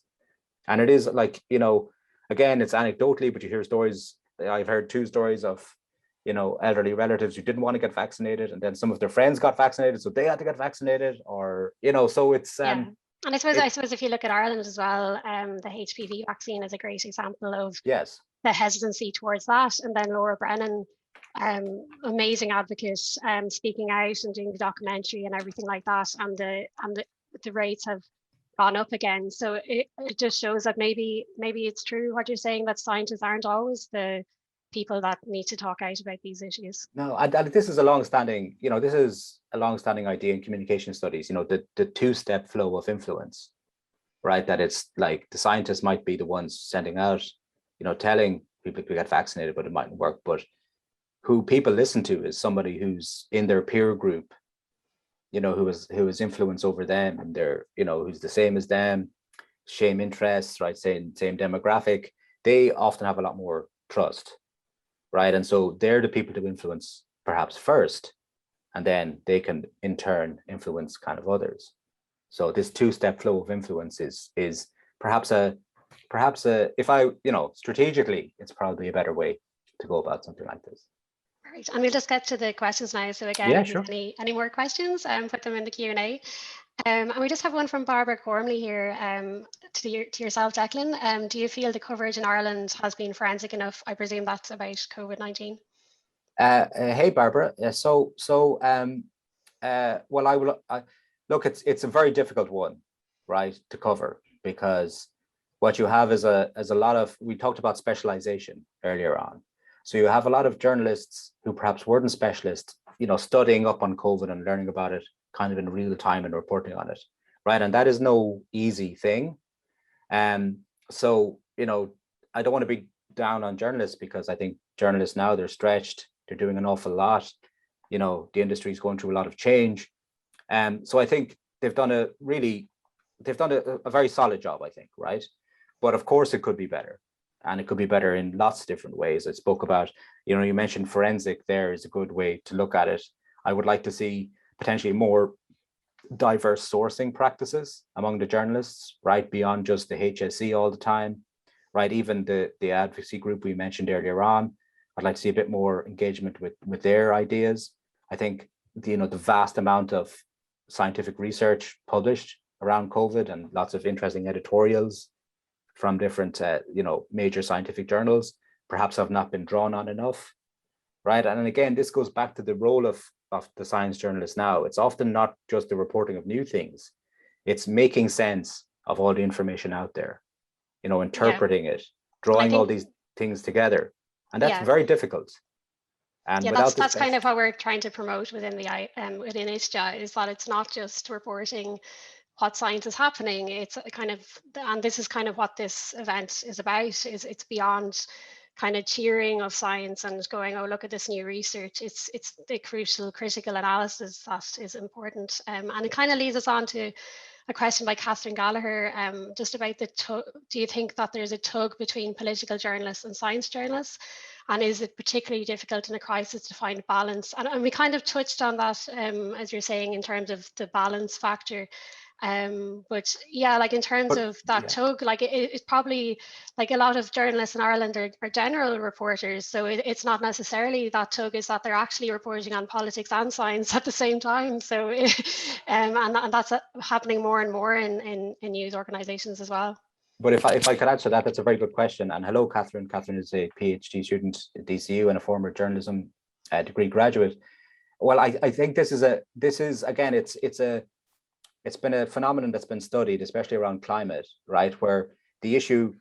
And it is like, you know, again, it's anecdotally, but you hear stories. I've heard 2 stories of, you know, elderly relatives who didn't want to get vaccinated, and then some of their friends got vaccinated, so they had to get vaccinated, or, you know, so it's And I suppose if you look at Ireland as well, the HPV vaccine is a great example of yes, the hesitancy towards that. And then Laura Brennan, amazing advocate, speaking out and doing the documentary and everything like that, and the rates have gone up again. So it just shows that maybe it's true what you're saying, that scientists aren't always the people that need to talk out about these issues. no, this is a long-standing, you know, this is a long-standing idea in communication studies, you know, the 2-step flow of influence, right? That it's like the scientists might be the ones sending out, you know, telling people to get vaccinated, but it mightn't work. But who people listen to is somebody who's in their peer group, you know, who has influence over them, and they're, you know, who's the same as them, same interests, right? Same demographic. They often have a lot more trust, right? And so they're the people to influence perhaps first, and then they can in turn influence kind of others. So this 2-step flow of influence is perhaps a if I, you know, strategically, it's probably a better way to go about something like this. Right, and we'll just get to the questions now. So again, if there's any more questions, put them in the Q&A. And we just have one from Barbara Gormley here, to yourself, Declan. Do you feel the coverage in Ireland has been forensic enough? I presume that's about COVID-19. Hey, Barbara. Well, I will look. It's a very difficult one, right, to cover, because what you have is a lot of, we talked about specialization earlier on. So you have a lot of journalists who perhaps weren't specialists, you know, studying up on COVID and learning about it kind of in real time and reporting on it, right? And that is no easy thing. So, you know, I don't want to be down on journalists, because I think journalists now, they're stretched, they're doing an awful lot. You know, the industry is going through a lot of change. So I think they've done a very solid job, I think, right? But of course it could be better. And it could be better in lots of different ways. I spoke about, you know, you mentioned forensic there is a good way to look at it. I would like to see potentially more diverse sourcing practices among the journalists, right? Beyond just the HSE all the time, right? Even the advocacy group we mentioned earlier on, I'd like to see a bit more engagement with their ideas. I think, you know, the vast amount of scientific research published around COVID and lots of interesting editorials from different, you know, major scientific journals perhaps have not been drawn on enough. right? And again, this goes back to the role of the science journalist now. It's often not just the reporting of new things, it's making sense of all the information out there, you know, interpreting it, drawing all these things together. And that's very difficult. And that's kind of what we're trying to promote within the within ISJA, is that it's not just reporting what science is happening. It's kind of, and this is kind of what this event is about, is it's beyond kind of cheering of science and going, oh, look at this new research. It's the crucial critical analysis that is important. And it kind of leads us on to a question by Catherine Gallagher, just about do you think that there's a tug between political journalists and science journalists? And is it particularly difficult in a crisis to find balance? And we kind of touched on that, as you're saying, in terms of the balance factor. But yeah, like in terms of that tug, like it's probably, like a lot of journalists in Ireland are general reporters. So it's not necessarily that tug, is that they're actually reporting on politics and science at the same time. So, and that's happening more and more in news organizations as well. But if I could answer that, that's a very good question. And hello, Catherine. Catherine is a PhD student at DCU and a former journalism degree graduate. Well, I think this is again, it's been a phenomenon that's been studied, especially around climate, right? Where the issue,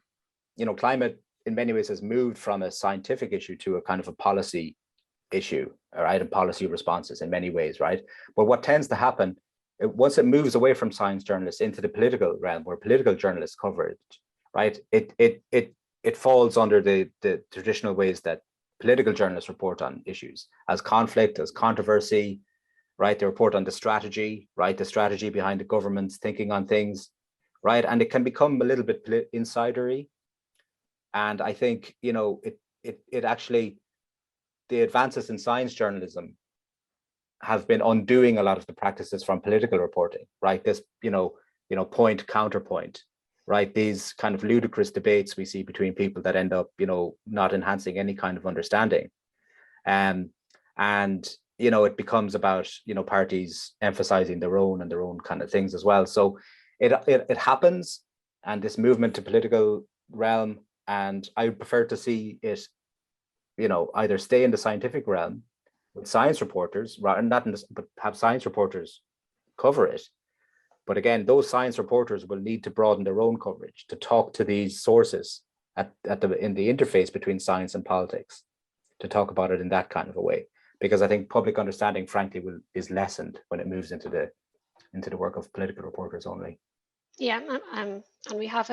you know, climate in many ways has moved from a scientific issue to a kind of a policy issue, all right, and policy responses in many ways, right? But what tends to happen, once it moves away from science journalists into the political realm, where political journalists cover it, right? It falls under the traditional ways that political journalists report on issues, as conflict, as controversy, right? They report on the strategy, right? The strategy behind the government's thinking on things, right? And it can become a little bit insidery. And I think, you know, it actually, the advances in science journalism have been undoing a lot of the practices from political reporting, right? This, you know, point counterpoint, right? These kind of ludicrous debates we see between people that end up, you know, not enhancing any kind of understanding. And you know, it becomes about, you know, parties emphasizing their own kind of things as well. So it happens, and this movement to political realm, and I would prefer to see it, you know, either stay in the scientific realm with science reporters, rather not in this, but have science reporters cover it. But again, those science reporters will need to broaden their own coverage to talk to these sources in the interface between science and politics, to talk about it in that kind of a way. Because I think public understanding, frankly, is lessened when it moves into the work of political reporters only. Yeah, and we have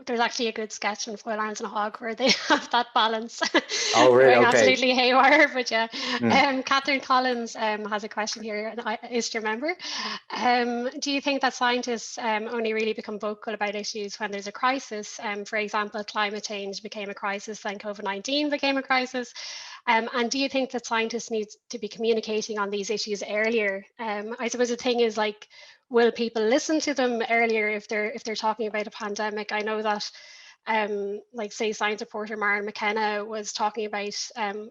there's actually a good sketch in Foil Arms and a Hog where they have that balance. Oh, really? Okay. Absolutely haywire, but yeah. Catherine Collins has a question here, ISJA member. Do you think that scientists only really become vocal about issues when there's a crisis? For example, climate change became a crisis, then COVID-19 became a crisis. And do you think that scientists need to be communicating on these issues earlier? I suppose the thing is, like, will people listen to them earlier if they're talking about a pandemic? I know that, like, say, science reporter Maren McKenna was talking about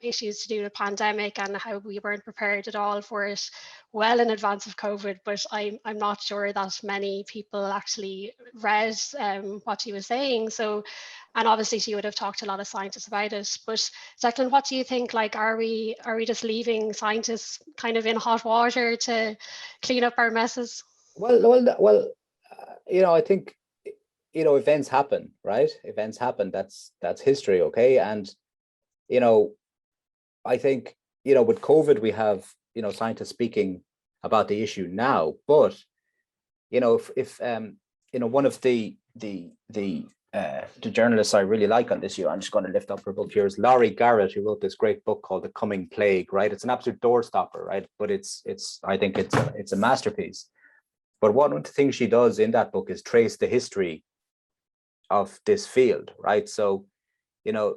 issues to do with pandemic and how we weren't prepared at all for it well in advance of COVID, but I'm not sure that many people actually read what she was saying. So, and obviously she would have talked to a lot of scientists about it. But Declan, what do you think? Like, are we just leaving scientists kind of in hot water to clean up our messes? Well, you know, I think, you know, events happen, right? Events happen. That's history, okay? And, you know, I think, you know, with COVID, we have, you know, scientists speaking about the issue now. But, you know, if you know, one of the journalists I really like on this issue, I'm just going to lift up her book here, is Laurie Garrett, who wrote this great book called The Coming Plague, right? It's an absolute doorstopper, right? But I think it's a masterpiece. But one of the things she does in that book is trace the history of this field, right? So, you know,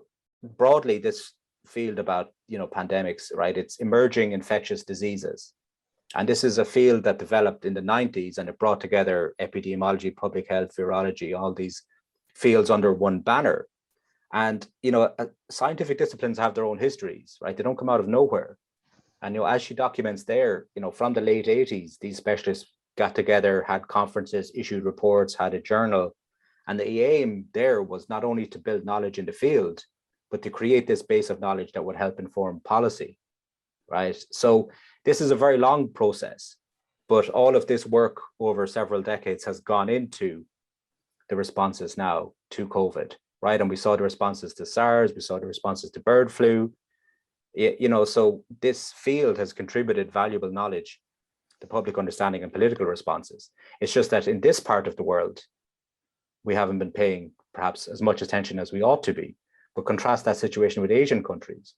broadly, this field about, you know, pandemics, right? It's emerging infectious diseases. And this is a field that developed in the 90s, and it brought together epidemiology, public health, virology, all these fields under one banner. And, you know, scientific disciplines have their own histories, right? They don't come out of nowhere. And, you know, as she documents there, you know, from the late 80s, these specialists got together, had conferences, issued reports, had a journal. And the aim there was not only to build knowledge in the field, but to create this base of knowledge that would help inform policy, right? So this is a very long process, but all of this work over several decades has gone into the responses now to COVID, right? And we saw the responses to SARS, we saw the responses to bird flu, so this field has contributed valuable knowledge to public understanding and political responses. It's just that in this part of the world, we haven't been paying perhaps as much attention as we ought to be. But contrast that situation with Asian countries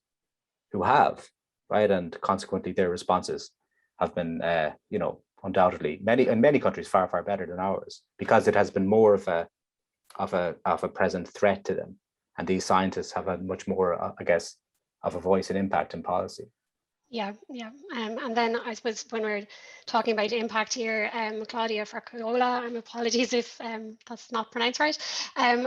who have, right? And consequently, their responses have been, undoubtedly in many countries far, far better than ours, because it has been more of a present threat to them. And these scientists have had much more, I guess, of a voice and impact in policy. Yeah. And then I suppose when we're talking about impact here, Claudia Fraccola, apologies if that's not pronounced right.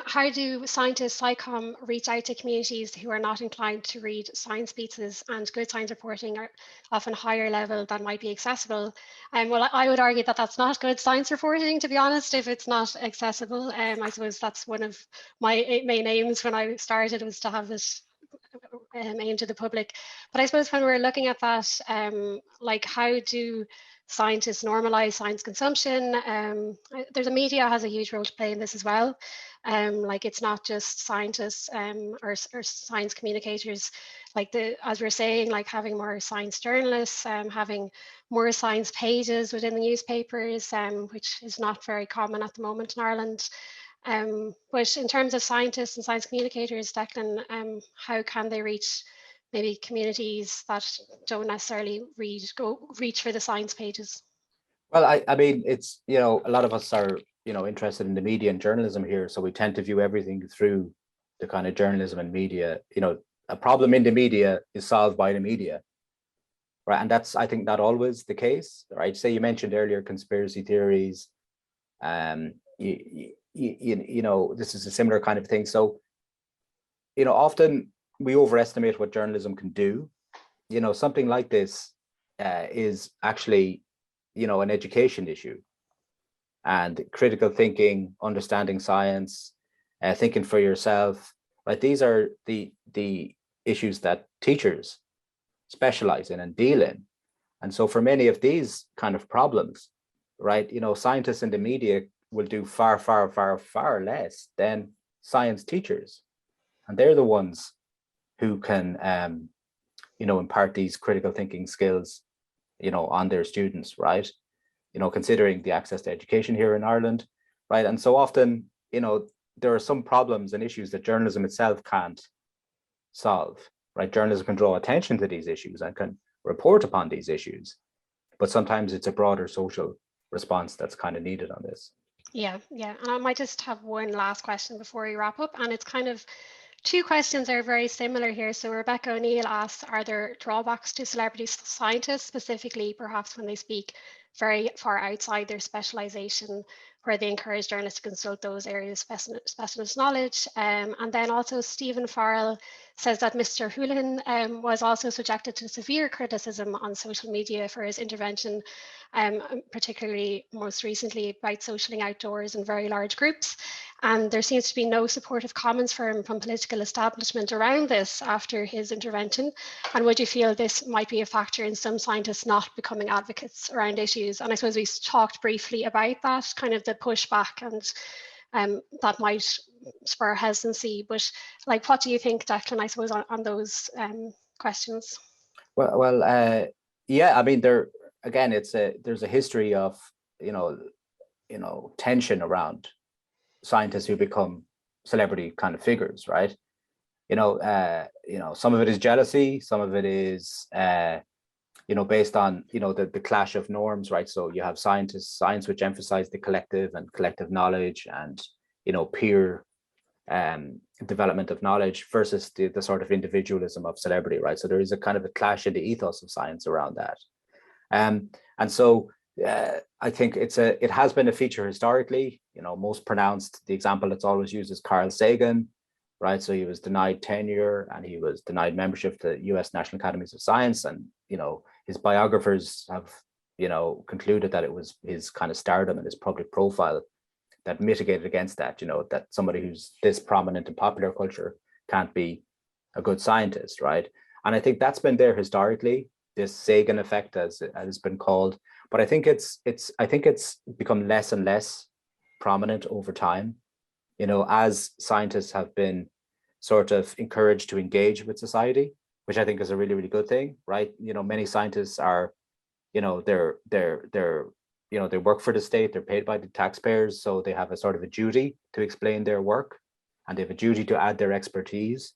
How do scientists, SciComm, reach out to communities who are not inclined to read science pieces, and good science reporting are often higher level than might be accessible? Well, I would argue that that's not good science reporting, to be honest, if it's not accessible. I suppose that's one of my main aims when I started, was to have this aimed to the public. But I suppose when we're looking at that, like, how do scientists normalize science consumption? There's a media has a huge role to play in this as well. Like, it's not just scientists or science communicators, like as we're saying, like having more science journalists, having more science pages within the newspapers, which is not very common at the moment in Ireland. But in terms of scientists and science communicators, Declan, how can they reach maybe communities that don't necessarily reach for the science pages? Well, I mean, it's, a lot of us are, interested in the media and journalism here. So we tend to view everything through the kind of journalism and media. A problem in the media is solved by the media, right? And that's, I think, not always the case, right? Say you mentioned earlier conspiracy theories. This is a similar kind of thing. So, often we overestimate what journalism can do. Something like this is actually, an education issue, and critical thinking, understanding science, thinking for yourself, right? These are the issues that teachers specialize in and deal in. And so for many of these kind of problems, right, scientists in the media will do far, far, far, far less than science teachers. And they're the ones who can, impart these critical thinking skills, on their students, right? Considering the access to education here in Ireland, right? And so often, there are some problems and issues that journalism itself can't solve, right? Journalism can draw attention to these issues and can report upon these issues, but sometimes it's a broader social response that's kind of needed on this. Yeah. And I might just have one last question before we wrap up. And it's kind of two questions that are very similar here. So Rebecca O'Neill asks, are there drawbacks to celebrity scientists, specifically perhaps when they speak very far outside their specialization, where they encourage journalists to consult those areas of specialist knowledge? And then also Stephen Farrell says that Mr. Houlihan was also subjected to severe criticism on social media for his intervention, particularly most recently about socialing outdoors in very large groups. And there seems to be no supportive comments from political establishment around this after his intervention. And would you feel this might be a factor in some scientists not becoming advocates around issues? And I suppose we talked briefly about that, kind of the pushback, and that might spur hesitancy. But like, what do you think, Declan, I suppose, on those questions? Well, yeah, I mean, there's a history of, tension around scientists who become celebrity kind of figures, right? Some of it is jealousy, some of it is based on the clash of norms, right? So you have science which emphasize the collective and collective knowledge and peer development of knowledge versus the sort of individualism of celebrity, right? So there is a kind of a clash in the ethos of science around that, and so I think it has been a feature historically. Most pronounced, the example that's always used is Carl Sagan, right? So he was denied tenure and he was denied membership to the U.S. National Academies of Science, and his biographers have concluded that it was his kind of stardom and his public profile that mitigated against that. That somebody who's this prominent in popular culture can't be a good scientist, right? And I think that's been there historically, this Sagan effect, as it has been called. But I think it's become less and less prominent over time, you know, as scientists have been sort of encouraged to engage with society, which I think is a really, really good thing, right? You know, many scientists are, you know, you know, they work for the state, they're paid by the taxpayers, so they have a sort of a duty to explain their work, and they have a duty to add their expertise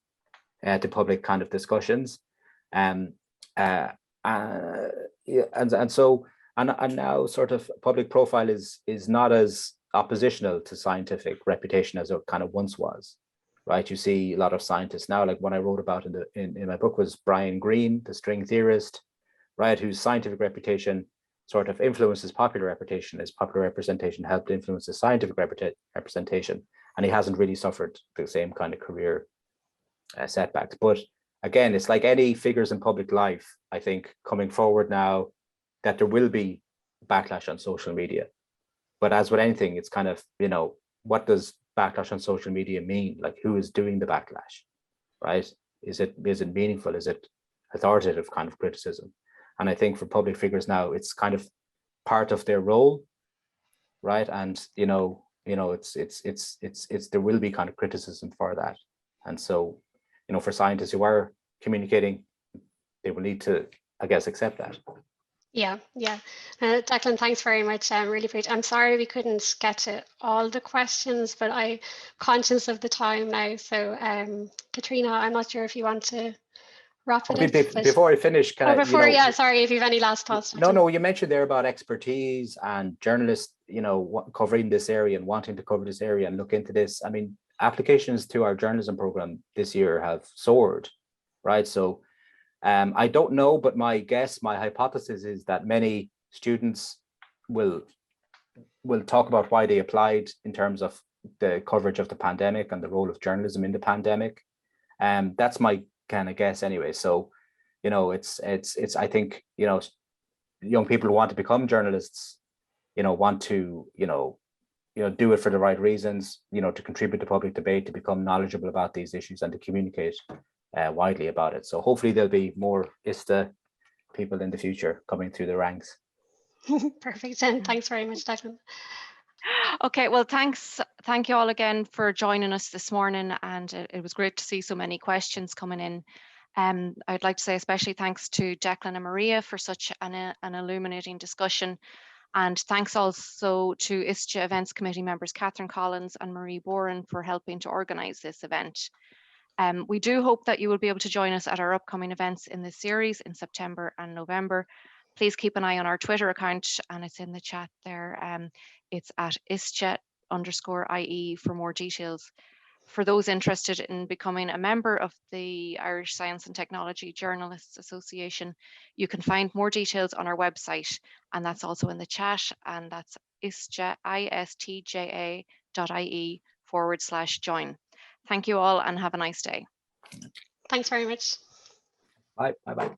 to public kind of discussions. Yeah, and so now sort of public profile is not as oppositional to scientific reputation as it kind of once was, right? You see a lot of scientists now, like what I wrote about in my book was Brian Greene, the string theorist, right, whose scientific reputation sort of influences popular reputation. His popular representation helped influence his scientific representation, and he hasn't really suffered the same kind of career setbacks. But again, it's like any figures in public life, I think, coming forward now, that there will be backlash on social media. But as with anything, it's kind of, you know, what does backlash on social media mean? Like, who is doing the backlash, right? Is it meaningful? Is it authoritative kind of criticism? And I think for public figures now, it's kind of part of their role, right? And you know, it's there will be kind of criticism for that. And so, you know, for scientists who are communicating, they will need to, I guess, accept that. Yeah. Declan, thanks very much. Really great. I'm sorry we couldn't get to all the questions, but I'm conscious of the time now. So Katrina, I'm not sure if you want to wrap it up. Before I finish, can I, sorry, if you have any last thoughts. No, you mentioned there about expertise and journalists, you know, covering this area and wanting to cover this area and look into this. I mean, applications to our journalism program this year have soared, right? So I don't know, but my hypothesis is that many students will talk about why they applied in terms of the coverage of the pandemic and the role of journalism in the pandemic. That's my kind of guess anyway. So, you know, it's I think, you know, young people who want to become journalists, you know, want to, you know, do it for the right reasons, you know, to contribute to public debate, to become knowledgeable about these issues and to communicate widely about it. So hopefully there'll be more ISTA people in the future coming through the ranks. Perfect. And thanks very much, Declan. Okay, well, thank you all again for joining us this morning, and it was great to see so many questions coming in. I'd like to say especially thanks to Declan and Maria for such an illuminating discussion, and thanks also to ISTA Events Committee members Catherine Collins and Marie Boren for helping to organise this event. We do hope that you will be able to join us at our upcoming events in this series in September and November. Please keep an eye on our Twitter account, and it's in the chat there. It's at ISCHET_IE for more details. For those interested in becoming a member of the Irish Science and Technology Journalists Association, you can find more details on our website, and that's also in the chat, and that's istja.ie/join. Thank you all and have a nice day. Thanks very much. Bye. Bye-bye.